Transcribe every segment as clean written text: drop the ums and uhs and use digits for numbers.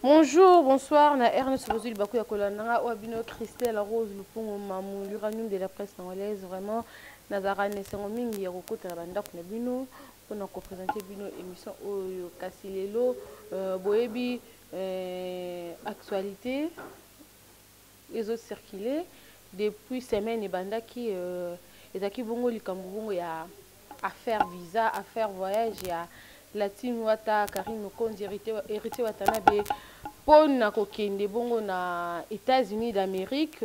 Bonjour, bonsoir, na Ernest Bozuli Bakuya Kolanda, Wabino Christelle Rose Lupongo Mamou, l'uranium de la presse congolaise, vraiment, Nazara Nessango Mingi, Yeroko Tarabanda Kunabino, pour nous présenter Bino émission Oyo Kassilelo, Boebi, actualité, les autres circulés, depuis semaine et banda qui, les acquis bongo, les Kambongo, il y a affaire visa, affaire voyage, il y a la team Wata, Karine Mokonzi, héritier Watanabe. Pour kokende bongo na États-Unis d'Amérique,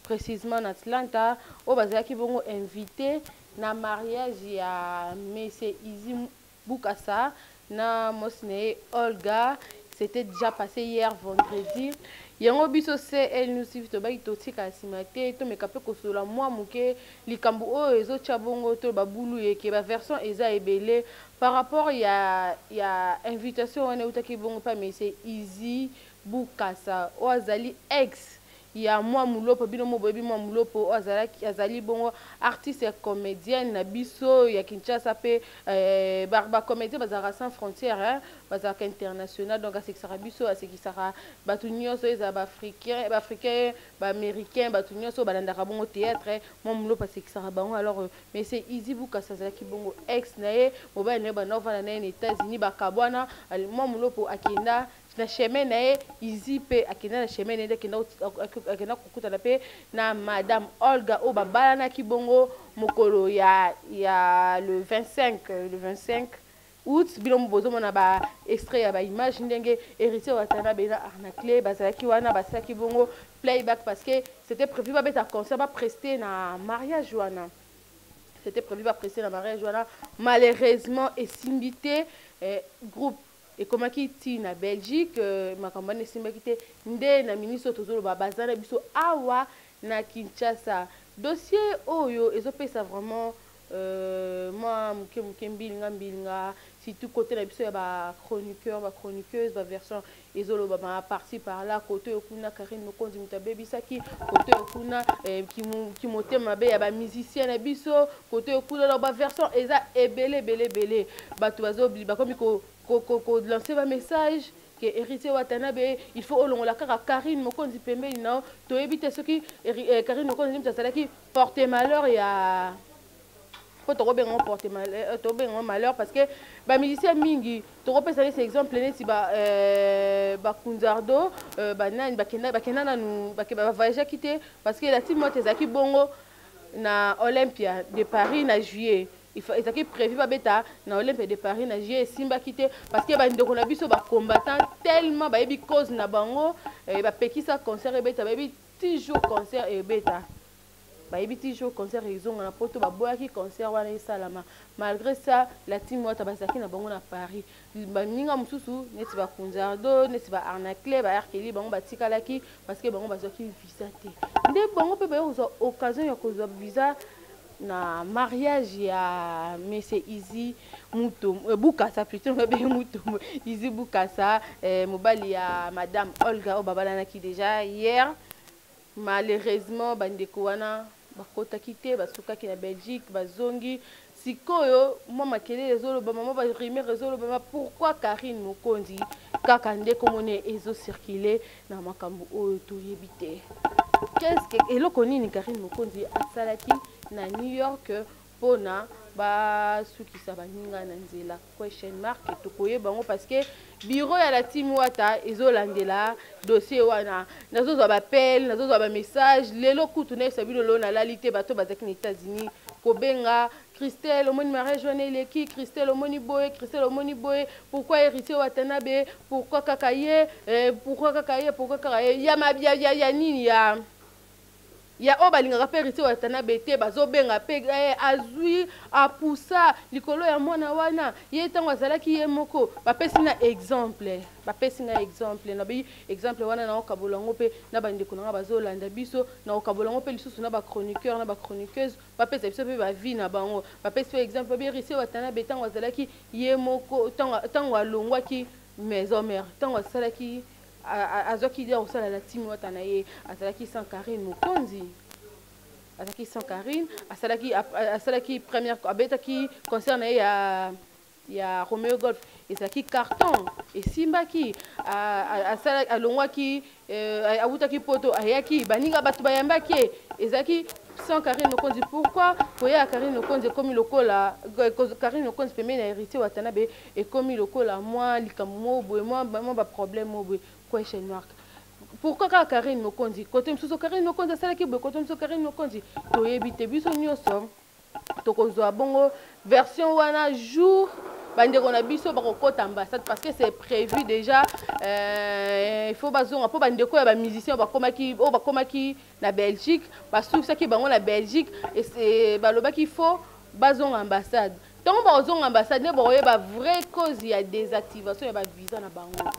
précisément en Atlanta, au bazaki bongo invité na mariage ya Mese Izi Bukasa na Mosne Olga. C'était déjà passé hier vendredi. Yango biso c'est elle nous suit to ba itotika simate to mekape ko sola moi muke likambu o ezo chabongo to babulu eke ba version eza ebele par rapport ya invitation on utaki bongo pa mais c'est Izi Bukasa o azali ex ya moi mulopo bino mo boyebi moi mulopo o azali bongo artiste et comédienne na biso ya Kinshasa pe ba comédien bazara sans frontières hein bazaka international donc c'est ça biso c'est qui sera batu nyonso eza ba africain ba américain batu nyonso balandaka bongo théâtre moi mulopo c'est qui sera bango alors mais c'est Izi Bukasa azali bongo ex nae mobile ne ba nova na États-Unis ba kabwana moi mulopo akenda na chemin na Izi pe akenda na chemin na akenda kukuta na pe na madame Olga o babala ki bongo mokolo ya le 25 août bilomo bozo mona ba extrait ya ba image ndenge héritier Watanabe na arnacle bazalaki wana basaki bongo playback parce que c'était prévu ba beta concert ba prester na mariage wana c'était prévu ba prester na mariage wana malheureusement esimbité groupe et comment qui ti na Belgique makambane simbakite nde na ministre tozolo ba bazana biso awa na Kinshasa dossier oyo ezopesa vraiment moi mbilinga surtout côté na biso ya ba chroniqueur ba chroniqueuse ba version ezolo ba parti par là côté okuna Karine Mokonzi mutabebisaki côté okuna ki motema be ya ba musicien na biso côté okuna ba version eza ebele bato bazobli ba komi ko lancer un message que héritier Watanabe il faut olongola kaka Karine Mokonzi pembeni na to éviter ce qui Karine Mokonzi mtasalaki porter malheur ya faut porter malheur parce que ba musicien mingi to repesa ces exemples neti ba Kunzardo ba nani bakena nanu ba voyager quitter parce que la team motezaki bongo na Olympia de Paris na juillet il faut ezaki prévu ba beta na Olympique de Paris na juillet simba quitté parce que ba ndeko na biso ba combattant tellement ba yebi cause na bango ba pekisa concert beta ba yebi toujours concert et beta ba yebi toujours concert ezonga na poto ba boyaki concert wana esalama malgré ça la team wata basaki na bango na Paris ba ninga mususu neti ba Kunzardo neti ba arnacle ba arkeli bango batikalaki parce que bango bazaki visa te nde bango pe ba yo occasion ya kozwa visa na mariage ya Mese Izi Bukasa plutôt Izi Bukasa mobali ya madame Olga o babalana ki déjà hier malheureusement bandeko wana bakota kité basukaki na Belgique bazongi sikoyo mama kele ezolo ba mama ba rimer ezolo ba pourquoi Karine Mokonzi kaka ndeko mone ezo circuler na makambo oyo to yebite qu'est-ce que eloko nini Karine Mokonzi asalaki na New York pona ba sukisa baninga na nzela question mark tokoye bango parce que bureau ya la team wata ezolandela dossier wana nazozwa ba appel nazozwa ba message lelo kutu na sabino lo na lalité bato bazaki na États-Unis kobenga Christelle omoni mariage wana eleki Christelle omoni boye pourquoi héritier Watanabe pourquoi kakaye ya nini ya o balingaka pe héritier Watanabe te bazobenga pe azwi apusa likolo ya mwana wana ye tango azalaki ye moko bapesi na exemple na bi exemple wana na okabolango pe na bandeko na bazolanda biso na okabolango pe lisusu na ba chroniqueur na ba chroniqueuse bapesa biso pe ba vie na bango bapesi pe exemple bi héritier Watanabe tango azalaki ye moko tango alongwaki maison mère tango asalaki azwaki dia osala la team wata na ye azalaki sans Karine Mokonzi azalaki sans Karine asalaki première abetaki concert na ye ya Romeo Golf ezalaki carton esimbaki alongwaki awutaki poto ayaki baninga bato bayambaki ezalaki sans Karine Okonzi. Pourquoi koya Karine Okonzi ekomi lokola Karine Okonzi pembeni na héritier Watanabe ekomi lokola moi likambo mo boye moi ba problème mo boye question mark. Pourquoi Karine Okonzi côté msusu Karine Okonzi asalaki boye côté msusu Karine Okonzi toyebi te biso nyonso tokozwa bongo version wana jour bandeko na biso bakokota ambassade parce que c'est prévu déjà il faut bazonga po bandeko ya ba musiciens bakomaki na Belgique basufisaki bango na Belgique et balobaki faut bazonga ambassade donc bazonga ambassade ne boyeba vraie cause ya désactivation ya ba visa na bango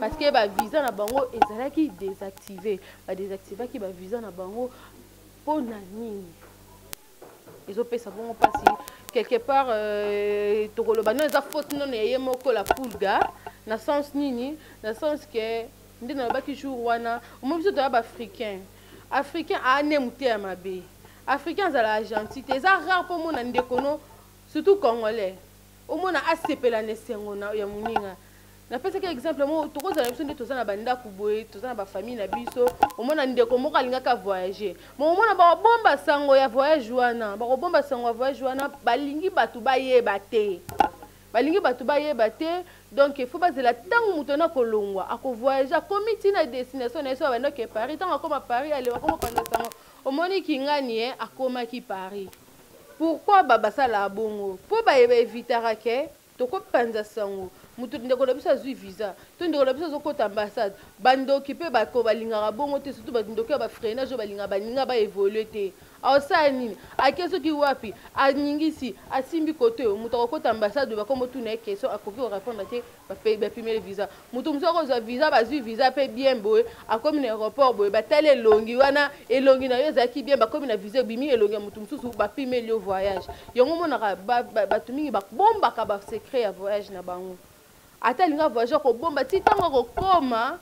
parce que ba visa na bango ezalaki désactivé ba désactivaki ba visa na bango pona nini ils ont payé ça bon passer quelque part tokoloba non eza faute non yeye moko la pulga na sens nini na sens que ndina ba ki jour wana mo biso to ba africain ane muté mabe africain za la gentillité eza rare pour mona ndekono surtout congolais au mona asepela nesengo na ya muninga na pesa ka exemple mo tokoza na biso nde tozana banda kuboye tozana ba famille na biso au mona ndeko moko alingaka voyager mo mona ba bomba sango ya voyage wana ba bomba sango ya voyage wana balingi batu bayeba te donc il faut bazela tango mutona kolongwa ako voyager komiti na destination na so banda ke Paris tango akoma Paris ale bakoma panda sango au moni kingani akoma ki Paris. Pourquoi babasala bongo po ba evitara ke toko panza sango mutu ndeko na biso azui visa to ndeko na biso azokota ambassade bando occupé bako balingaka bongo te surtout bandoki ya bafreinage baninga ba évoluer te aosala nini akeso ki wapi aningisi asimbi kote mutu akokota ambassade bakombo tuna question akoki korépondre te bapimele visa mutu mosu akozwa visa bazwi visa mpe bien boye akomi na aéroport boye batali elongi wana elongi na yo ezalaki bien bakomi na visa ebimi elongi ya mutu mosusu bapimeli yo voyage yango monaka bato mingi babombaka basecret ya voyage na bango ata linga voyageur ko bomba ti tango ko koma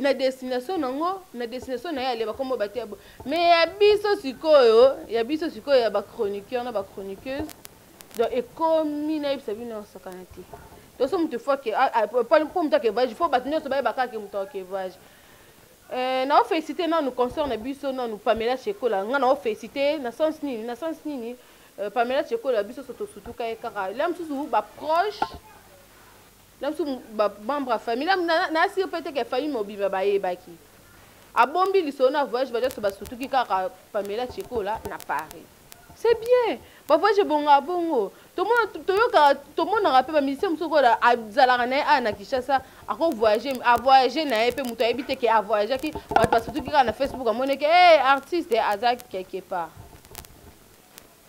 na destination nango na destination na yale bakombo batia mais ya biso sikoyo ya ba chroniqueur na ba chroniqueuse donc ekomi na ibisa bino sakanati to so mutu fois que pas pour mutu ke voyage faut batenir so ba bakaka mutu ke voyage na féliciter na nous concerne biso na nous Pamela Chekola nga na féliciter na sens nini Pamela Chekola biso soto sutuka e kaka là mususu ba proche là mususu ba membre à famille là na si peut-être que famille mobile ba yebaki abombi lisona voyage ba so ba sutuki kaka Pamela Chekola na Paris c'est bien ba voyage bongo tout le monde a rappelé musicien mususu ko la azalaka na na Kinshasa ako voyager na ye pe mutu habite ke a voyager ki ba sutuki kaka na Facebook amone ke artiste azak quelque part.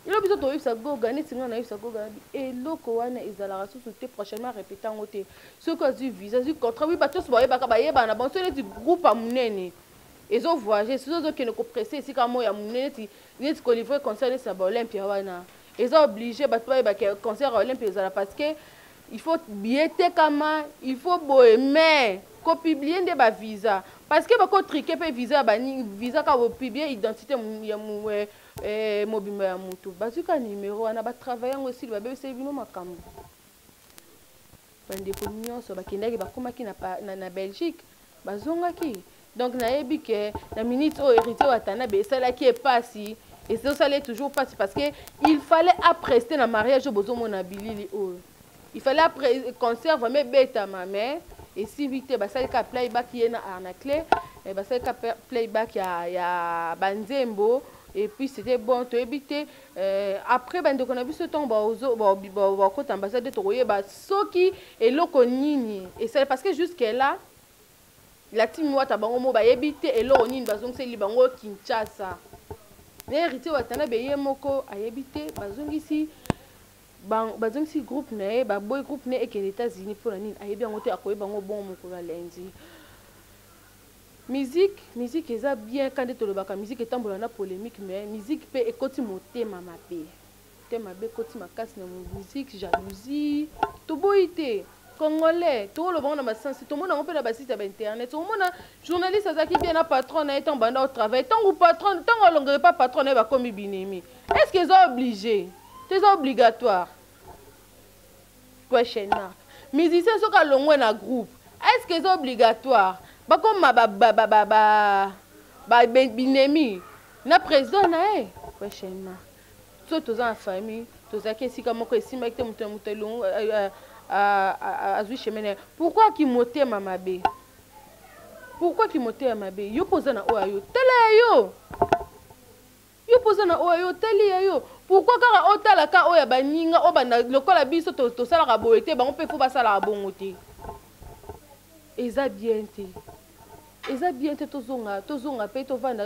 Il a besoin de vivre sa goga, si on a sa goga, et l'autre wana ezalaka sous prochainement répéter en côté. Ce que du visa, du contrat, oui, bah tous voyez bah kabaye bah na bon c'est du groupe à munene. Ils ont voyagé, ceux qui ne compressent ici comme moi ya munene, ils ont livré concert ça ba Olympia wana. Ils ont obligé bah toi bah concert Olympia ezala parce que il faut biété kama, il faut bohémer, ko publier des ba visa parce que bah ko triquer pe visa bah ni visa ka publier identité ya mobimba ya mutu bazuka numéro wana ba travailler aussi ba bébé c'est bino makambo bande ko nyonso bakendaki bakomaki na Belgique bazongaki donc nayebi ke na minute o héritier Watanabe esalaki epasi et ça allait toujours passer parce que il fallait après na mariage bozo mona bilili o il fallait après concert vraiment beta ma mère et si vite basalika playback yena arnacle et basalika playback ya banzembo. Et puis c'était bon, tu éviter. Après, ben, on a vu ce temps, côté ambassade de Toroye, Soki et Lokonini. Et c'est parce que jusqu'à là, la team Wata Bango va éviter et l'Onine, Bazong c'est Libango Kinshasa. Mais héritier Watanabe Yemoko a évité, Bazong ici, Bazong si groupe né, boy groupe né et que les États-Unis pour la Nine, a bien monté à quoi Bango bon, mon lundi. Musique est bien quand tu le musique est en polémique mais musique peut écouter mon thème ma paix thème ma paix côté ma casse na musique jalousie tout boité congolais tout le monde a sens tout le monde on peut la base sur internet tout le monde journaliste azaki bien na patron na étant banda au travail tant ou patron tant on l'engrais pas patron na ba comme binemi est-ce qu'ils sont obligés c'est obligatoire question mark. Musicien soka longwe na groupe. Est-ce que c'est obligatoire? Ba comme binemi na président na question mark. So tous en famille, tous à qui si comme que si mec te mutelong azui chemin. Pourquoi qui moté mamabe? Pourquoi qui moté mamabe? Yo posa na oyo. Tele yo. Yo posa na oyo tele yo. Pourquoi quand on t'a la cas oya baninga o bana lokola biso to sala ka boete bango pe fo ba sala bongo te. Eza bien te. Eza bien te tozonga pe to vanda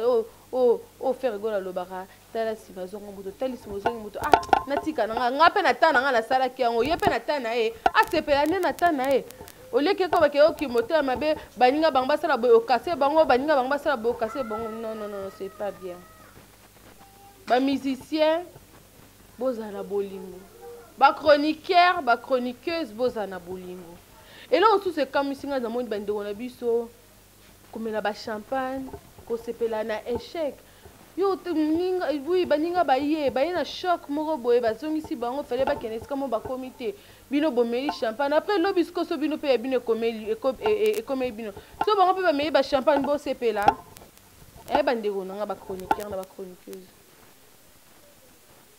o faire gola lobara tala si bazonga moto tali si bazonga moto natika nga pe na tana nga na sala ki yango ye pe na tana asepela ne na tana oleke ko bake oki moto mabe baninga bango basala boyo kase bango baninga bango basala boyo kase bango non c'est pas bien. Ba musicien bozana bolingo. Ba chroniqueur, ba chroniqueuse bozana bolingo. Et là on sous c'est comme singa na monde bande on a biso comme la ba champagne, ko sepela na échec. Yo ninga oui baninga baye na choc moko boye bazongisi bango fallait ba kenesi comme ba comité. Bino bomeli champagne après lobisko so bino pe bino komeli e bino. So bango pe ba meli ba champagne bo sepela. Bande on nga ba chroniqueur na ba chroniqueuse.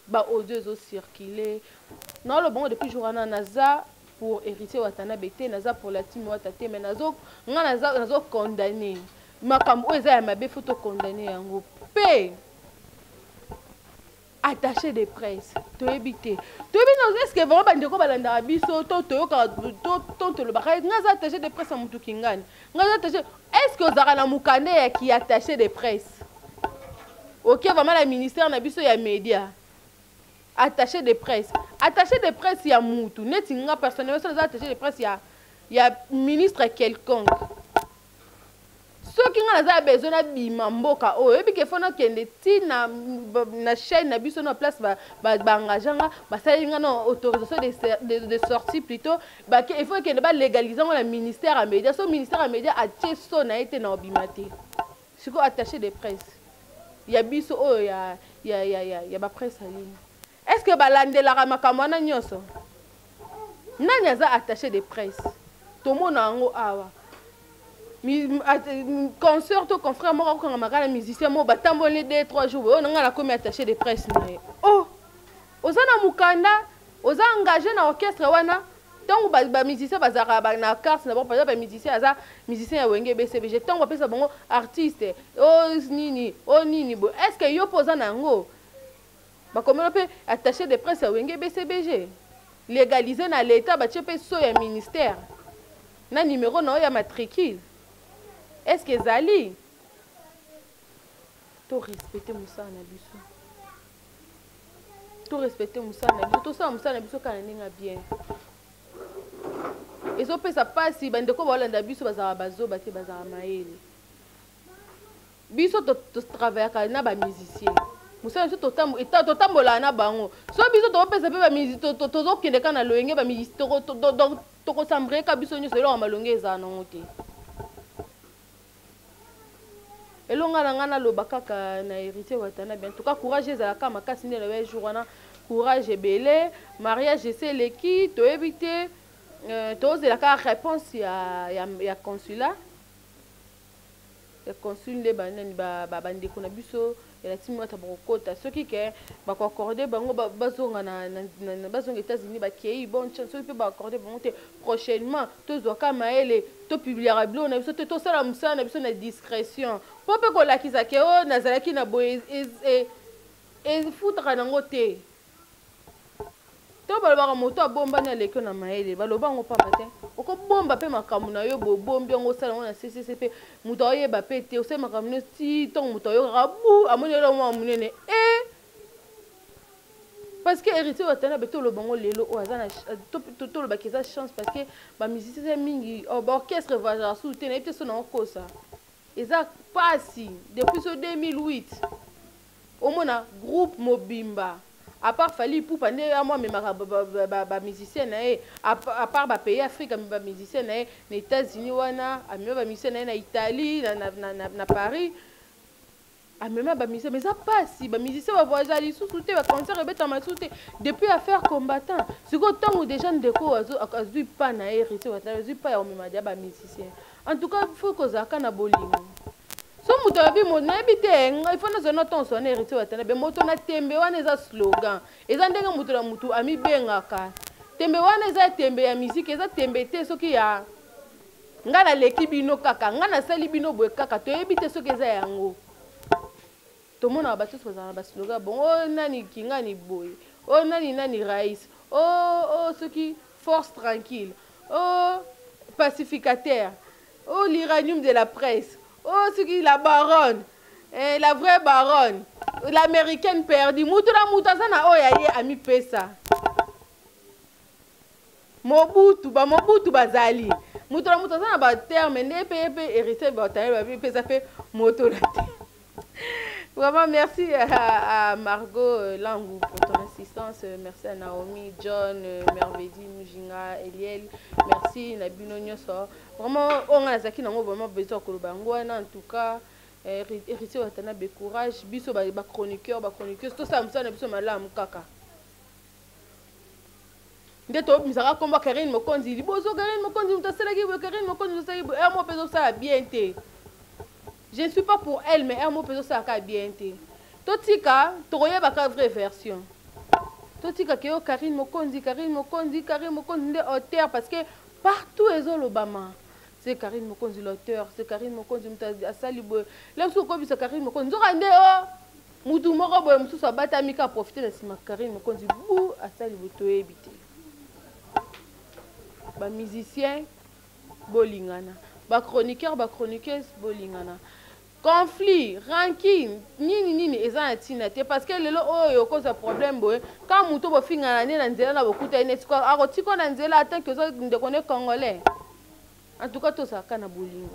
Ba odieuse au circuler non le bon depuis jour na naza pour hériter watana bete naza pour la team watate mais nazo condamné makambo eza ya mabe photo condamné yango pe attaché de presse to ebité est-ce que vraiment bandeko balanda biso to yoka to le bakay ngaza attaché de presse mutu kingani ngaza attaché est-ce que ozaka na mukande ya qui attaché de presse OK vraiment la ministère na biso ya média attaché de presse il y a moutou net nga personnellement attaché de presse il y a ministre quelconque ceux qui nga besoin na bima mboka o ebi ke fona kende ti na chaîne na biso na place ba engaganga ba salinga na autorisation de sortie plutôt ba il faut que ba légaliser le ministère à média so ministère à média a tieso na été na obimate siko attaché de presse il y a biso o il y a ba presse en ligne. Est-ce que balandelaka makambo na nyonso nani aza attaché de presse tomona yango awa concert to confrère moko kokanga makala musicien mo batamboli 2-3 jours oyo nanga na komi attaché de presse na ye oza na mukanda oza engagé na orchestre wana ntango bamusicien bazalaka na carte na bango par exemple bamusicien aza musicien ya wenge bcbg ntango bapesa bango artiste nini boye est ce que yo mpo oza na yango bakomela mpe attaché de presse ya wenge bcbg légalisé na l'état batie mpe so ya ministère na numéro na oyo ya matricule est ce que ezali to respecte mosala na biso tosala mosala na biso kaka na ndenge ya bien ezopesa mpasi bandeko baolanda biso bazala bazoba te bazala mayele biso totravaillaka na bamusicien mosala biso totambolaka na bango so biso tokopesa mpe tozokende kaka na loyenge tokosambreka biso nyonso eloko malonge ezala nango te elonga na nga naloba kaka na héritier watana bien en tout cas courage ezalaka makasi nde loba jour wana courage ebele mariage eseleki toyebi te tozelaka réponse ya consulat ya consul nde banani bandeko na biso elatimi wata bakokota soki ke bakoaccorde bango bazonga bazonga États-Unis bakei bon chance soki mpe baaccorde bango te prochainement tozwaka mayele topubliaka biloko na biso te tosala mosala na biso na discrétion mpo mpe kolakisa ke o nazalaki na boye efutaka nango te to balobaka moto abombani aleki na mayele baloba yango pamba te okobomba mpe makambo na yo bobombi yango osala yango na ccc mpe moto aoyeba mpe te osali makambo no ti ntongo moto ayokaka bu amoni elo mwa monene parce que héritier watana be toloba yango lelo oyo aza tolobaki eza chance parce que bamusicien mingi baorchestre vazala suu te nayebi te so nango kosa eza pasi depuis so 2008 omona groupe mobimba à part Fali Poupa nde moi memaka ba musicien na ye à part ba pays Afrique ba musicien na ye na États-Unis wana amio ba musicien na ye na Italie na Paris amema ba musicien mais ça passe ba musicien va voyager ali sous ba concert et beta masute depuis affaire combattant siko tango déjà ndeko azui pas na hérité wata azui pas ya omema dia ba musicien en tout cas faut que zaka na bolingo so muto abi mo na ebite il faut na zona ton son hérité wata na be moto na tembe wana eza slogan eza ndenge muto na mutu ami bengaka tembe wana eza tembe ya musique eza tembe te soki ya ngana leki bino kaka ngana sali bino boye kaka to ebite soki eza yango to mona ba tous bazana ba slogan bon oh nani kingani boye oh nani raïs oh soki force tranquille oh pacificateur oh l'uranium de la presse oh soki la baronne la vraie baronne l'américaine perdue mutura mutasana oh yaye ami pesa mobutu bazali mutura mutasana ba terme ne pe hérité ba taille ba pesa pe moto la. Vraiment, merci à Margot Langou pour ton assistance. Merci à Naomi, John, Mervedi, Mujinga, Eliel. Merci, Nabino Nyoso. Vraiment, on a vraiment besoin de Kolobangoana. En tout cas, héritier Watana, courage. Biso, chroniqueur, tout ça, ça, biso, malam, kaka. Ndeto, misara, combat, Karine Mokonzi. Libozo, Karine Mokonzi, Mutaselagi, Karine Mokonzi, Mutaselagi, moi, peso, ça, bien été. Je ne suis pas pour elle, mais elle m'a dit que ça a bien été. Totika, tu as une vraie version. Totika, que Karine Mokonzi, l'auteur, parce que partout ils ont l'Obama. C'est Karine Mokonzi l'auteur, c'est Karine Mokonzi Asalibo. Là, c'est Karine Mokonzi. Zorande, oh, Moutou Morobo, Moutou Sabata, Mika, profiter de ce Karine Mokonzi, bou, Asalibo, tu es évité. Ba musicien, bolingana. Ba chroniqueur, chroniqueuse, bolingana. Conflit, ranking, nini eza tina te parce que lelo oyo cause problème boy quand muto bo finga na nzela na bokuta ine tiko akotiko na nzela ata que zo ndekone congolais en tout cas to ça kana bolingo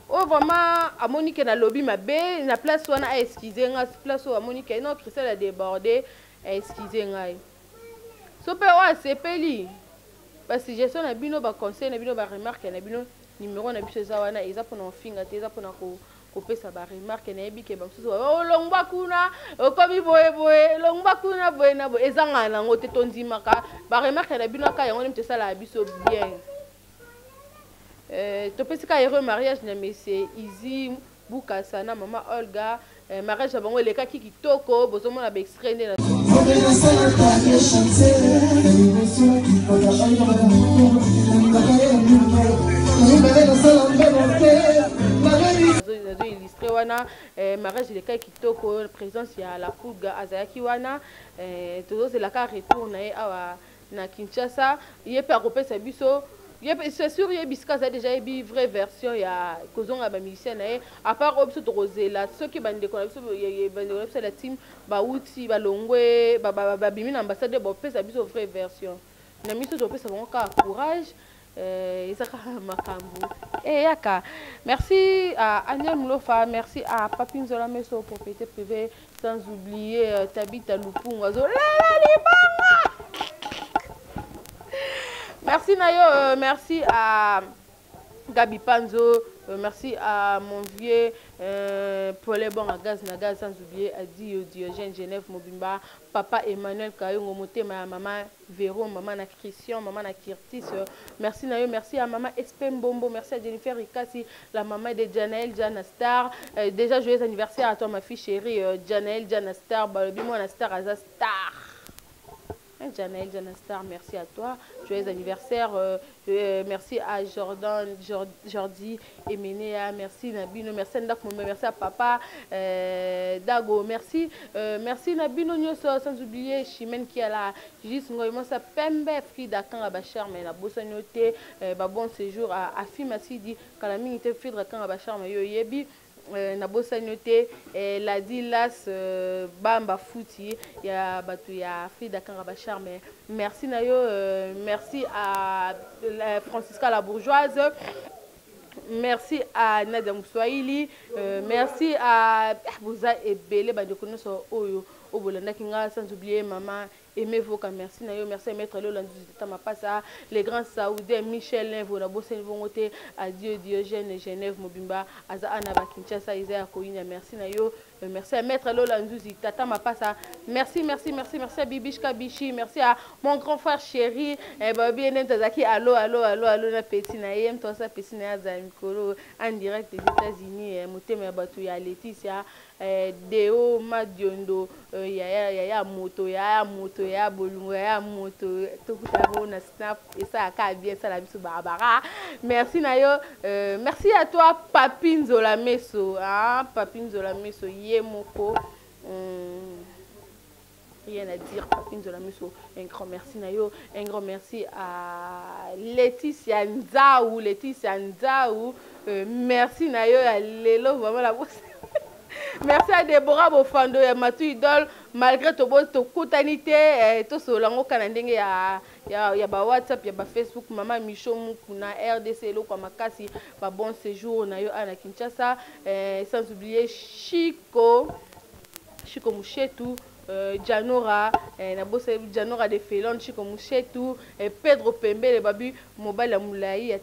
oh vraiment a Monique na lobby mabe na place wana a excuser nga place o Monique non Christelle a débordé a excuser ngai so pe o sepeli parce que gestion na bino ba conseil na bino ba remarque na bino numéro na biso zawana eza pona finga te eza pona ko pesa ba remarque na yebi ke ba msusu oh longba kuna okomi boye longba kuna boye na boye eza ngana ngo te tondimaka ba remarque na bino ka yango mte sala biso bien to pesa ka heureux mariage na monsieur Izi Bukasa na mama Olga mariage bango leka ki kitoko bozomona ba extrait na illustré wana mariage leka kitoko présence ya la Fouga azayaki wana toujours c'est la carte retour na awa na Kinshasa yepe akopesa biso c'est sûr il y a bisca ça déjà une vraie version il y a kozonga ba musicien na à part obso rosela ceux qui bande ko biso la team ba uti ba longwe ba bimi na ambassade ba pesa biso vraie version na miso to pesa bon ka courage Isaka Makambu et yaka merci à Anya Mlofa, merci à Papine Zola Meso propriété privée, sans oublier Tabita Lupunga merci Nayo, merci à Gabi Panzo, merci à mon vieux Paul Bon à gaz naga, sans oublier à Diogène Genève Mobimba, papa Emmanuel Kayongo Motema, maman Véro, maman na Christian, maman na Kirtis. Merci Nayo, merci à maman Espem Bombo, merci à Jennifer Rikasi, la maman de Janaël Janastar. Déjà joyeux anniversaire à toi ma fille chérie Janaël Janastar, Balobimo Nastar Aza Star. Janaël Janastar, merci à toi. Joyeux anniversaire. Merci à Jordi Emenea. Merci Nabino. Merci Ndakmoumé. Merci à papa Dago. Merci. Merci Nabino Nyoso. Sans oublier Chimène qui est là. Juste moi ça Pembe Frida quand Abachar mais la bossa noté. Bon séjour à Fima Sidi. Kalami était Frida quand Abachar mais yo yebi. Na bossa noté la dilas bamba fouti ya batu ya Frida Kangabachar mais merci Nayo merci à Francisca la bourgeoise, merci à Nadia Moussoaili, merci à Bouza et Belé Badokono so Oyo Obolanda Kinga, sans oublier maman Aimez Voka, merci Nayo, merci à Maître Lola Mapasa, les grands Saoudais, Michel Nevo, la Bosse Vongote, Adieu Diogène, Genève, Mobimba, Aza Anaba Kinshasa, Isaiah Koinya, merci Nayo, merci à Maître Lola Nzuzi, Tata Mapasa, merci, merci, merci, merci à Bibichka Bichi, merci à mon grand frère chéri, Babi Tazaki, allo, allo, allo, allo, na Petit Naïm, toi ça, Petit Naïm, en direct des États-Unis, Motema Batouya, Laetitia, Deo Madiondo, Yaya Moto, Yaya Bolungo, Yaya Moto, tout na snap et ça a bien ça la biso Barbara. Merci Nayo, merci à toi Papine Zola Meso, hein, Papine Zola Meso, Yemoko. Rien à dire, Papine Zola Meso, un grand merci Nayo, un grand merci à Laetitia Nzaou, merci Nayo, à Lelo, vraiment la bosse. Merci à Déborah Bofando et Matou Idol, malgré tout ton coutanité, tout ce lango canadien, il y a WhatsApp, il y a Facebook, Maman Micho Mukuna, RDC, lo comme Makasi, bon séjour, Nayo Ana Kinshasa, sans oublier Chico Mouchetou, Janora, Janora de Felon, Chico Mouchetou, Pedro Pembe, le babu, Mobile Moulaï,